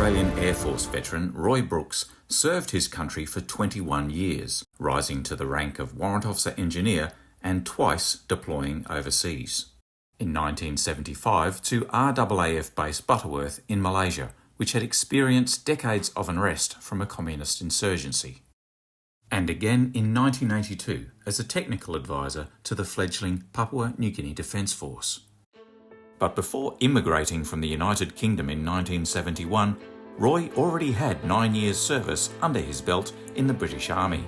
Australian Air Force veteran Roy Brooks served his country for 21 years, rising to the rank of Warrant Officer Engineer and twice deploying overseas. In 1975 to RAAF base Butterworth in Malaysia, which had experienced decades of unrest from a communist insurgency. And again in 1982 as a technical advisor to the fledgling Papua New Guinea Defence Force. But before immigrating from the United Kingdom in 1971, Roy already had 9 years' service under his belt in the British Army.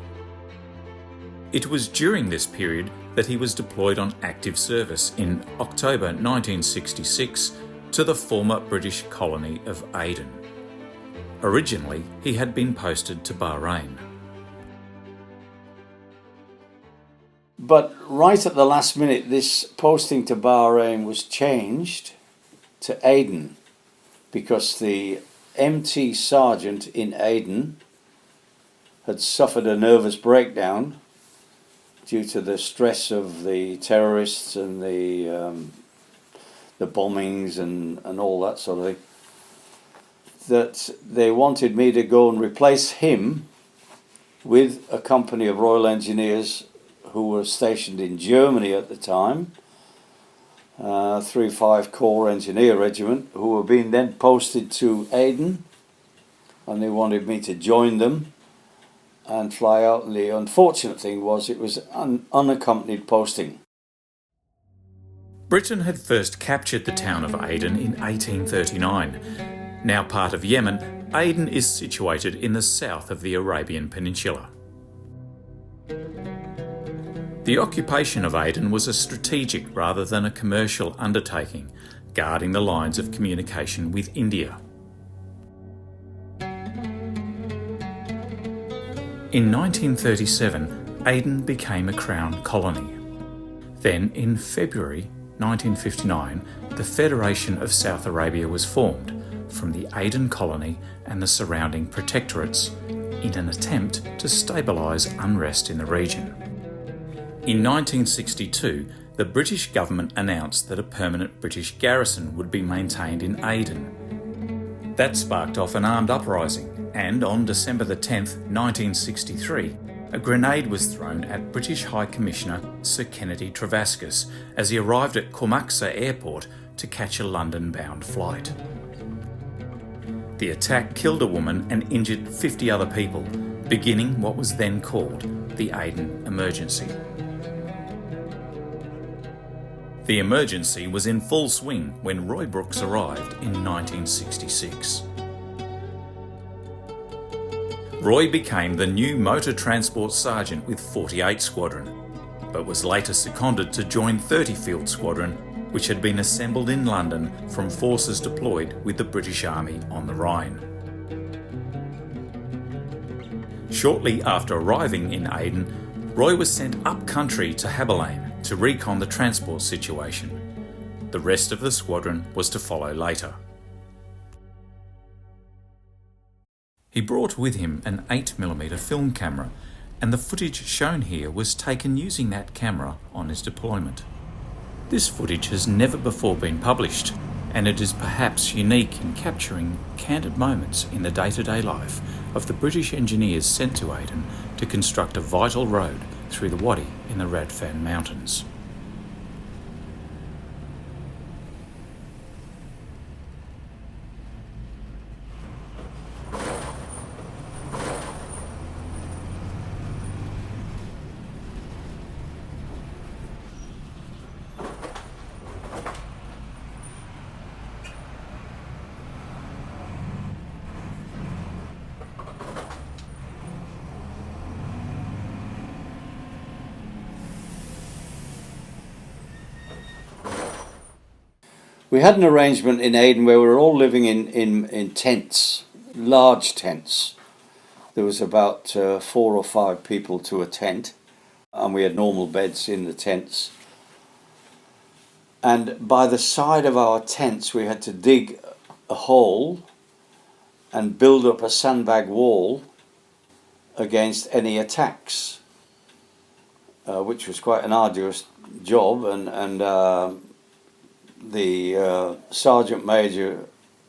It was during this period that he was deployed on active service in October 1966 to the former British colony of Aden. Originally, he had been posted to Bahrain. But right at the last minute, this posting to Bahrain was changed to Aden because the MT sergeant in Aden had suffered a nervous breakdown due to the stress of the terrorists and the bombings and all that sort of thing, that they wanted me to go and replace him with a company of Royal Engineers who were stationed in Germany at the time, 3-5 Corps Engineer Regiment, who were being then posted to Aden, and they wanted me to join them and fly out. And the unfortunate thing was it was an unaccompanied posting. Britain had first captured the town of Aden in 1839. Now part of Yemen, Aden is situated in the south of the Arabian Peninsula. The occupation of Aden was a strategic rather than a commercial undertaking, guarding the lines of communication with India. In 1937, Aden became a Crown colony. Then, in February 1959, the Federation of South Arabia was formed from the Aden colony and the surrounding protectorates in an attempt to stabilise unrest in the region. In 1962, the British government announced that a permanent British garrison would be maintained in Aden. That sparked off an armed uprising, and on December 10, 1963, a grenade was thrown at British High Commissioner Sir Kennedy Travascus as he arrived at Kormaksa Airport to catch a London-bound flight. The attack killed a woman and injured 50 other people, beginning what was then called the Aden Emergency. The emergency was in full swing when Roy Brooks arrived in 1966. Roy became the new Motor Transport Sergeant with 48 Squadron, but was later seconded to join 30 Field Squadron, which had been assembled in London from forces deployed with the British Army on the Rhine. Shortly after arriving in Aden, Roy was sent up country to Habilayn to recon the transport situation. The rest of the squadron was to follow later. He brought with him an 8mm film camera, and the footage shown here was taken using that camera on his deployment. This footage has never before been published, and it is perhaps unique in capturing candid moments in the day-to-day life of the British engineers sent to Aden to construct a vital road through the Wadi in the Radfan Mountains. We had an arrangement in Aden where we were all living in tents, large tents. There was about 4 or 5 people to a tent, and we had normal beds in the tents. And by the side of our tents we had to dig a hole and build up a sandbag wall against any attacks, which was quite an arduous job, and the sergeant major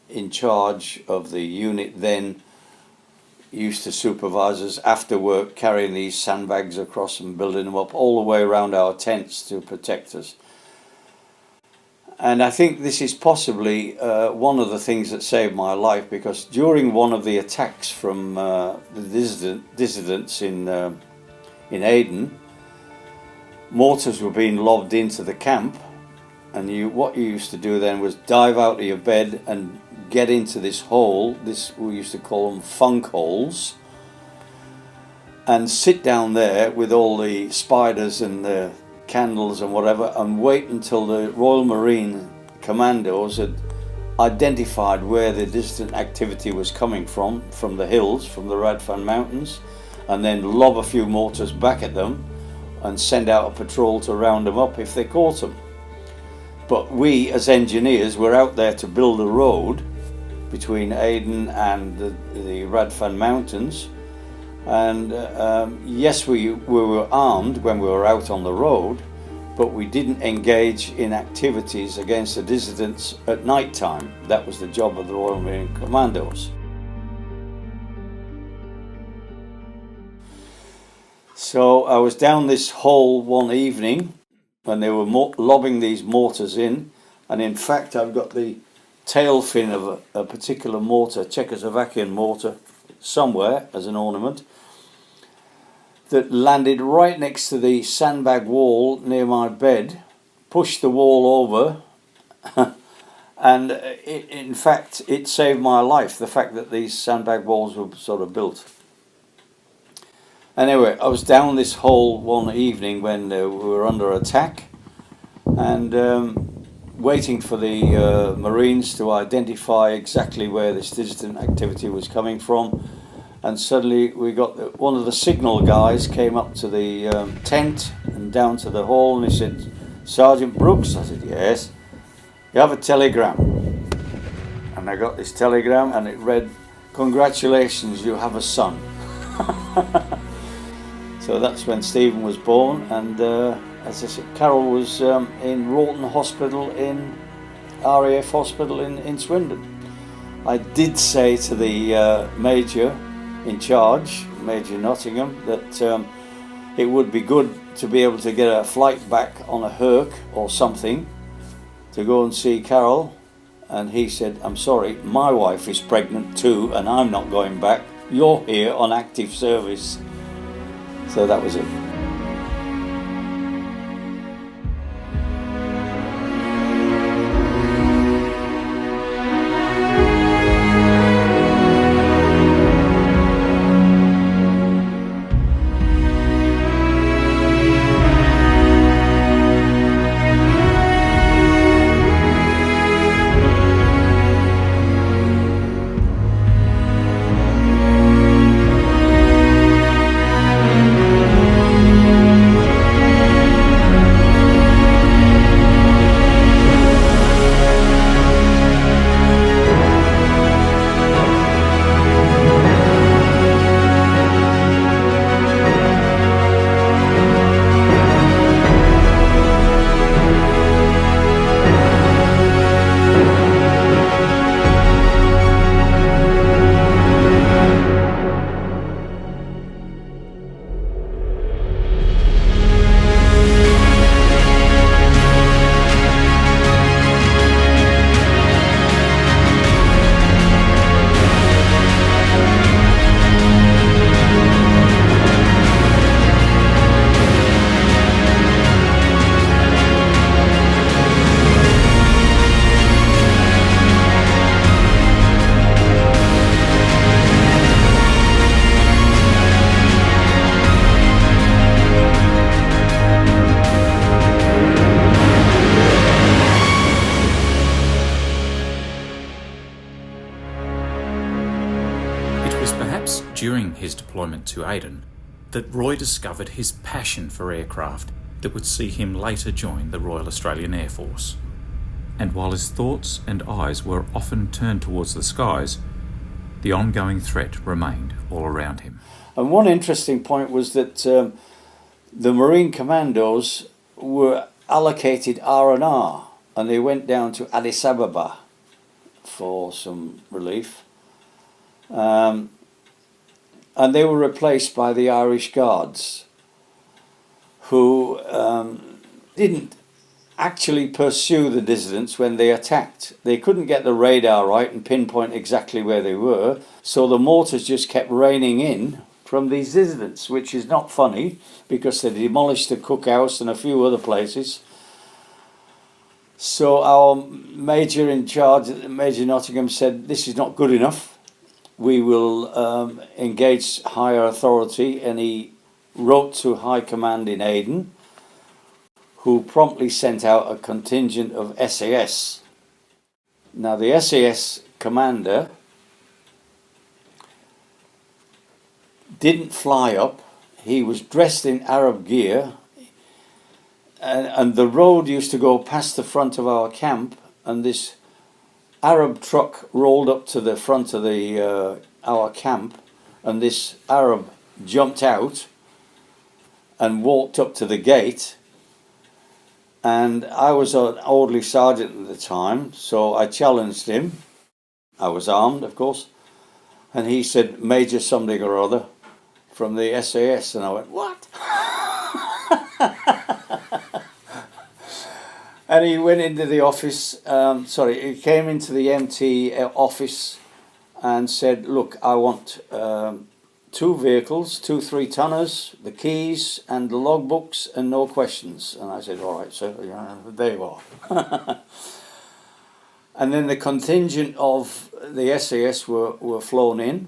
in charge of the unit then used to supervise us after work, carrying these sandbags across and building them up all the way around our tents to protect us. And I think this is possibly one of the things that saved my life, because during one of the attacks from the dissidents in Aden, mortars were being lobbed into the camp, and what you used to do then was dive out of your bed and get into this hole, we used to call them funk holes, and sit down there with all the spiders and the candles and whatever, and wait until the Royal Marine Commandos had identified where the distant activity was coming from the hills, from the Radfan Mountains, and then lob a few mortars back at them and send out a patrol to round them up if they caught them. But we as engineers were out there to build a road between Aden and the Radfan Mountains, and yes, we were armed when we were out on the road, but we didn't engage in activities against the dissidents at night time. That was the job of the Royal Marine Commandos. So I was down this hole one evening when they were lobbing these mortars in, and in fact I've got the tail fin of a particular mortar, Czechoslovakian mortar, somewhere as an ornament, that landed right next to the sandbag wall near my bed, pushed the wall over, and in fact it saved my life, the fact that these sandbag walls were sort of built. Anyway, I was down this hole one evening when we were under attack, and waiting for the Marines to identify exactly where this dissident activity was coming from, and suddenly we got one of the signal guys came up to the tent and down to the hall, and he said, "Sergeant Brooks?" I said, "Yes." "You have a telegram." And I got this telegram, and it read, "Congratulations, you have a son." So that's when Stephen was born, and as I said, Carol was in Wroughton Hospital, in RAF Hospital in Swindon. I did say to the Major in charge, Major Nottingham, that it would be good to be able to get a flight back on a Herc or something to go and see Carol, and he said, "I'm sorry, my wife is pregnant too, and I'm not going back. You're here on active service." So that was it. During his deployment to Aden, that Roy discovered his passion for aircraft that would see him later join the Royal Australian Air Force. And while his thoughts and eyes were often turned towards the skies, the ongoing threat remained all around him. And one interesting point was that the Marine Commandos were allocated R&R, and they went down to Addis Ababa for some relief. And they were replaced by the Irish Guards, who didn't actually pursue the dissidents when they attacked. They couldn't get the radar right and pinpoint exactly where they were, so the mortars just kept raining in from these dissidents, which is not funny because they demolished the cookhouse and a few other places. So our major in charge, Major Nottingham, said, this is not good enough. We will engage higher authority, and he wrote to High Command in Aden, who promptly sent out a contingent of SAS. Now the SAS commander didn't fly up. He was dressed in Arab gear, and the road used to go past the front of our camp, and this Arab truck rolled up to the front of our camp, and this Arab jumped out and walked up to the gate. And I was an orderly sergeant at the time, so I challenged him. I was armed, of course. And he said, Major something or other from the SAS. And I went, what? And he went into the office, he came into the MT office and said, look, I want 2 vehicles, 2 3-tonners, the keys and the logbooks, and no questions. And I said, all right, sir, there you are. And then the contingent of the SAS were flown in.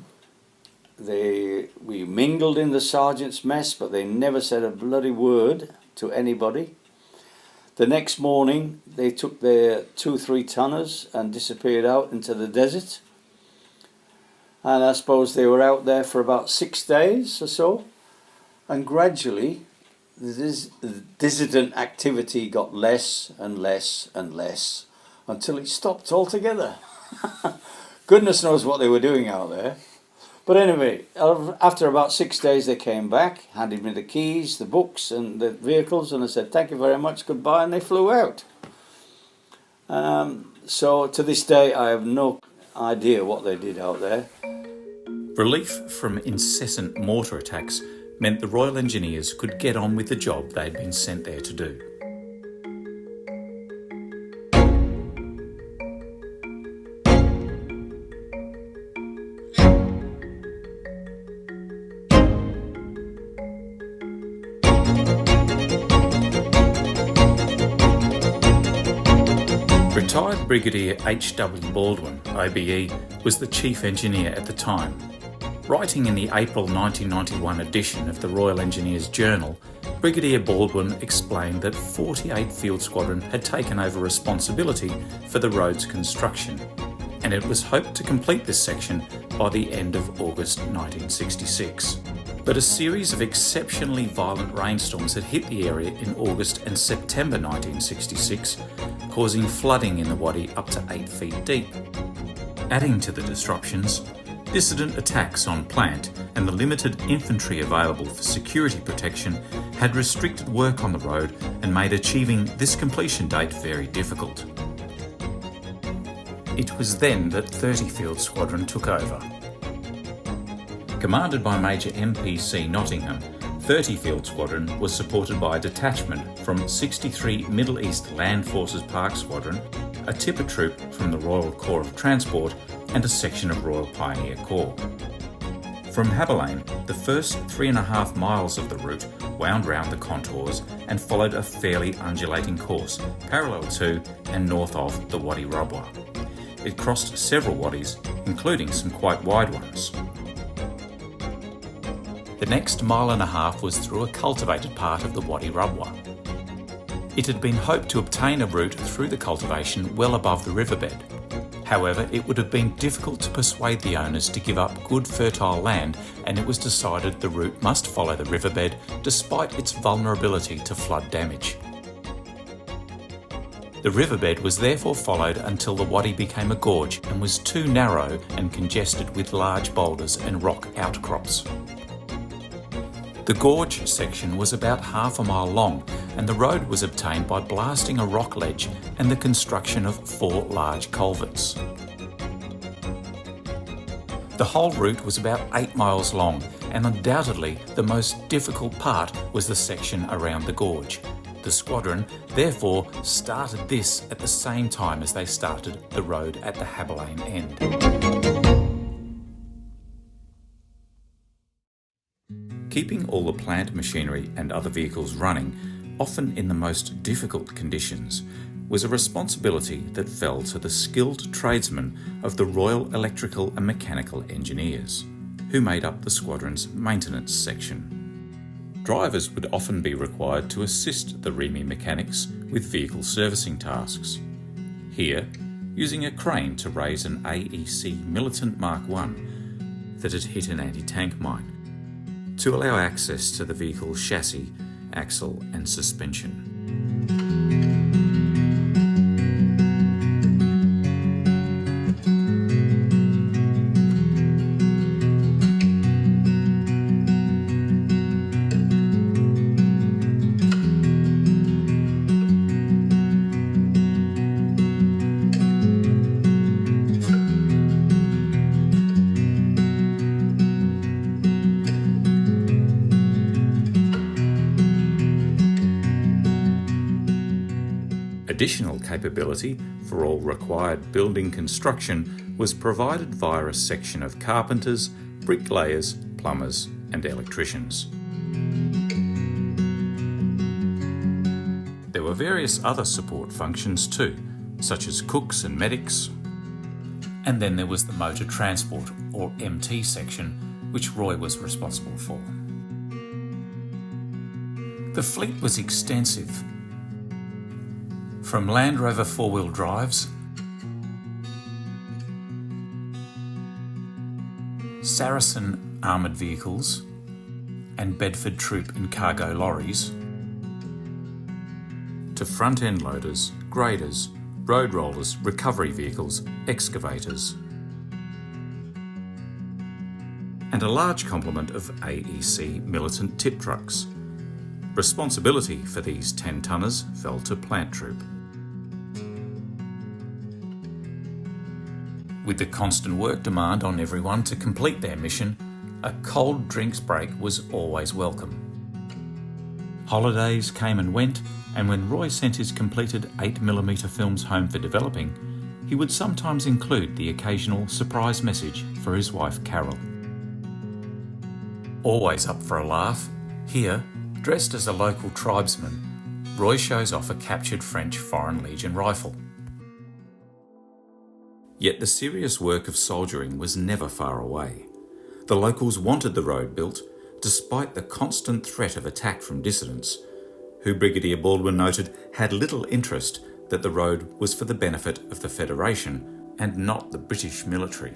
We mingled in the sergeant's mess, but they never said a bloody word to anybody. The next morning, they took their 2 3-tonners and disappeared out into the desert. And I suppose they were out there for about 6 days or so. And gradually, the dissident activity got less and less and less until it stopped altogether. Goodness knows what they were doing out there. But anyway, after about 6 days, they came back, handed me the keys, the books and the vehicles, and I said, thank you very much, goodbye, and they flew out. So to this day, I have no idea what they did out there. Relief from incessant mortar attacks meant the Royal Engineers could get on with the job they'd been sent there to do. Retired Brigadier H.W. Baldwin, OBE, was the chief engineer at the time. Writing in the April 1991 edition of the Royal Engineers Journal, Brigadier Baldwin explained that 48 Field Squadron had taken over responsibility for the road's construction, and it was hoped to complete this section by the end of August 1966. But a series of exceptionally violent rainstorms had hit the area in August and September 1966, causing flooding in the Wadi up to 8 feet deep. Adding to the disruptions, dissident attacks on plant and the limited infantry available for security protection had restricted work on the road and made achieving this completion date very difficult. It was then that 30 Field Squadron took over. Commanded by Major MPC Nottingham, 30 Field Squadron was supported by a detachment from 63 Middle East Land Forces Park Squadron, a tipper troop from the Royal Corps of Transport, and a section of Royal Pioneer Corps. From Habilayn, the first 3.5 miles of the route wound round the contours and followed a fairly undulating course, parallel to and north of the Wadi Rabwa. It crossed several wadis, including some quite wide ones. The next 1.5 miles was through a cultivated part of the Wadi Rabwa. It had been hoped to obtain a route through the cultivation well above the riverbed. However, it would have been difficult to persuade the owners to give up good fertile land, and it was decided the route must follow the riverbed despite its vulnerability to flood damage. The riverbed was therefore followed until the wadi became a gorge and was too narrow and congested with large boulders and rock outcrops. The gorge section was about 1/2 mile long, and the road was obtained by blasting a rock ledge and the construction of 4 large culverts. The whole route was about 8 miles long, and undoubtedly the most difficult part was the section around the gorge. The squadron therefore started this at the same time as they started the road at the Habilayn end. Keeping all the plant machinery and other vehicles running, often in the most difficult conditions, was a responsibility that fell to the skilled tradesmen of the Royal Electrical and Mechanical Engineers, who made up the squadron's maintenance section. Drivers would often be required to assist the REME mechanics with vehicle servicing tasks. Here, using a crane to raise an AEC Militant Mark I that had hit an anti-tank mine, to allow access to the vehicle's chassis, axle and suspension. Additional capability for all required building construction was provided via a section of carpenters, bricklayers, plumbers and electricians. There were various other support functions too, such as cooks and medics. And then there was the motor transport, or MT section, which Roy was responsible for. The fleet was extensive. From Land Rover four-wheel drives, Saracen armoured vehicles, and Bedford troop and cargo lorries, to front-end loaders, graders, road rollers, recovery vehicles, excavators, and a large complement of AEC militant tip trucks. Responsibility for these 10-tonners fell to Plant Troop. With the constant work demand on everyone to complete their mission, a cold drinks break was always welcome. Holidays came and went, and when Roy sent his completed 8mm films home for developing, he would sometimes include the occasional surprise message for his wife Carol. Always up for a laugh, here, dressed as a local tribesman, Roy shows off a captured French Foreign Legion rifle. Yet the serious work of soldiering was never far away. The locals wanted the road built, despite the constant threat of attack from dissidents, who Brigadier Baldwin noted had little interest that the road was for the benefit of the Federation and not the British military.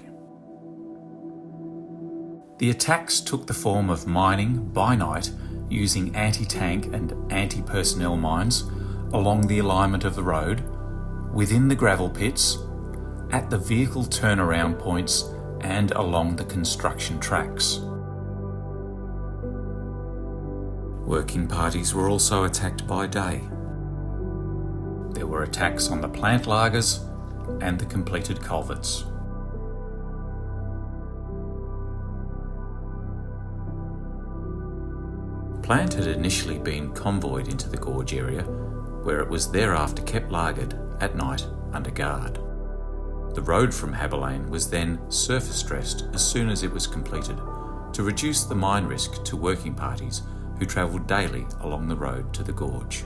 The attacks took the form of mining by night using anti-tank and anti-personnel mines along the alignment of the road, within the gravel pits, at the vehicle turnaround points and along the construction tracks. Working parties were also attacked by day. There were attacks on the plant lagers and the completed culverts. Plant had initially been convoyed into the gorge area, where it was thereafter kept lagered at night under guard. The road from Habilayn was then surface dressed as soon as it was completed, to reduce the mine risk to working parties who travelled daily along the road to the gorge.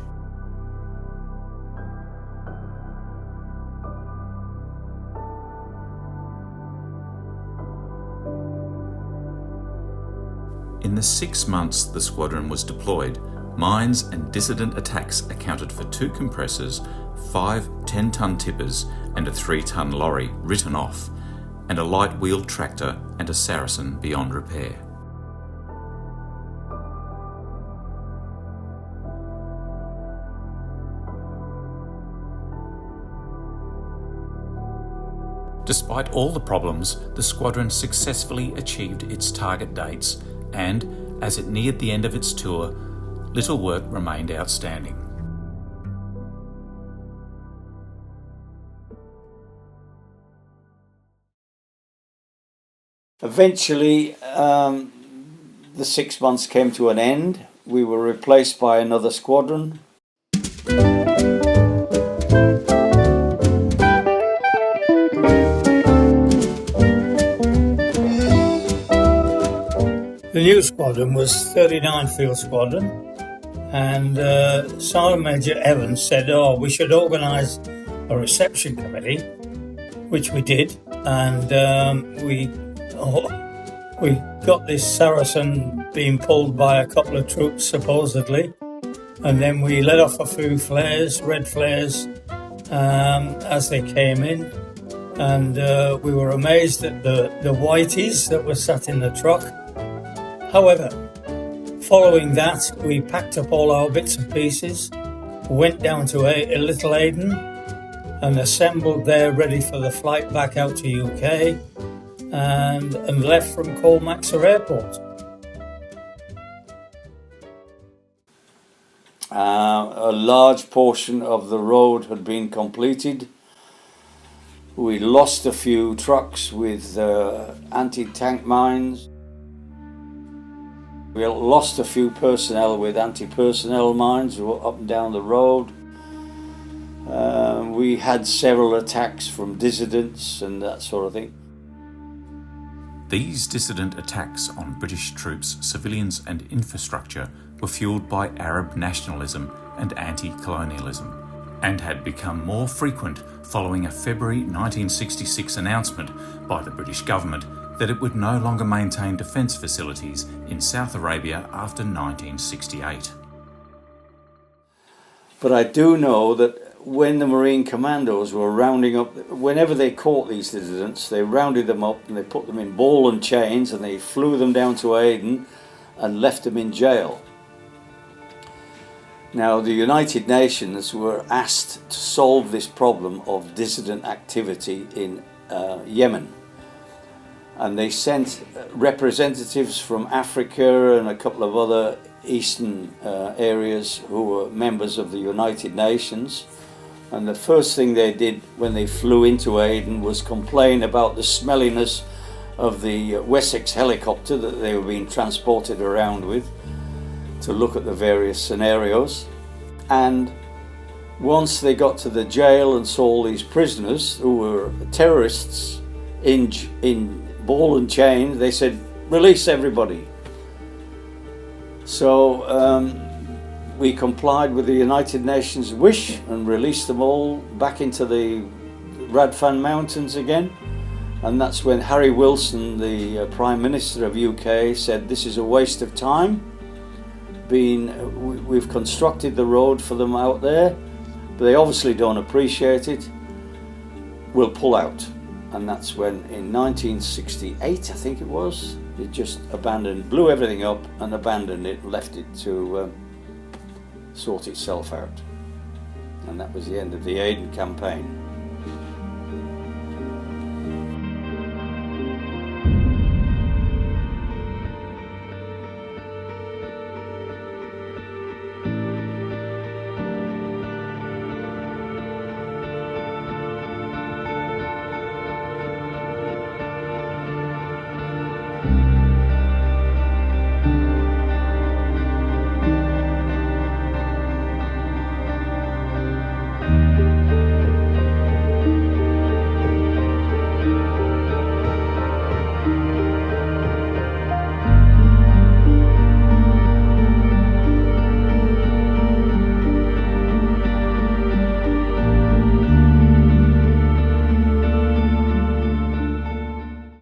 In the 6 months the squadron was deployed, mines and dissident attacks accounted for 2 compressors, 5 10-ton tippers and a 3-ton lorry written off, and a light-wheeled tractor and a Saracen beyond repair. Despite all the problems, the squadron successfully achieved its target dates, and, as it neared the end of its tour, little work remained outstanding. Eventually, the 6 months came to an end. We were replaced by another squadron. The new squadron was 39 Field Squadron, and Sergeant Major Evans said, we should organise a reception committee, which we did, and we got this Saracen being pulled by a couple of troops, supposedly, and then we let off a few flares, red flares, as they came in, and we were amazed at the whiteys that were sat in the truck. However, following that, we packed up all our bits and pieces, went down to a Little Aden, and assembled there ready for the flight back out to UK, and left from Colmaxer Airport. A large portion of the road had been completed. We lost a few trucks with anti-tank mines. We lost a few personnel with anti-personnel mines up and down the road. We had several attacks from dissidents and that sort of thing. These dissident attacks on British troops, civilians and infrastructure were fueled by Arab nationalism and anti-colonialism, and had become more frequent following a February 1966 announcement by the British government that it would no longer maintain defence facilities in South Arabia after 1968. But I do know that when the Marine Commandos were rounding up, whenever they caught these dissidents, they rounded them up and they put them in ball and chains and they flew them down to Aden and left them in jail. Now, the United Nations were asked to solve this problem of dissident activity in Yemen. And they sent representatives from Africa and a couple of other eastern areas who were members of the United Nations. And the first thing they did when they flew into Aden was complain about the smelliness of the Wessex helicopter that they were being transported around with to look at the various scenarios. And once they got to the jail and saw all these prisoners who were terrorists in ball and chain, they said, release everybody. So we complied with the United Nations wish and released them all back into the Radfan Mountains again. And that's when Harry Wilson, the Prime Minister of UK, said this is a waste of time. We've constructed the road for them out there, but they obviously don't appreciate it. We'll pull out. And that's when in 1968, I think it was, it just blew everything up and abandoned it, left it to sort itself out. And that was the end of the Aden campaign.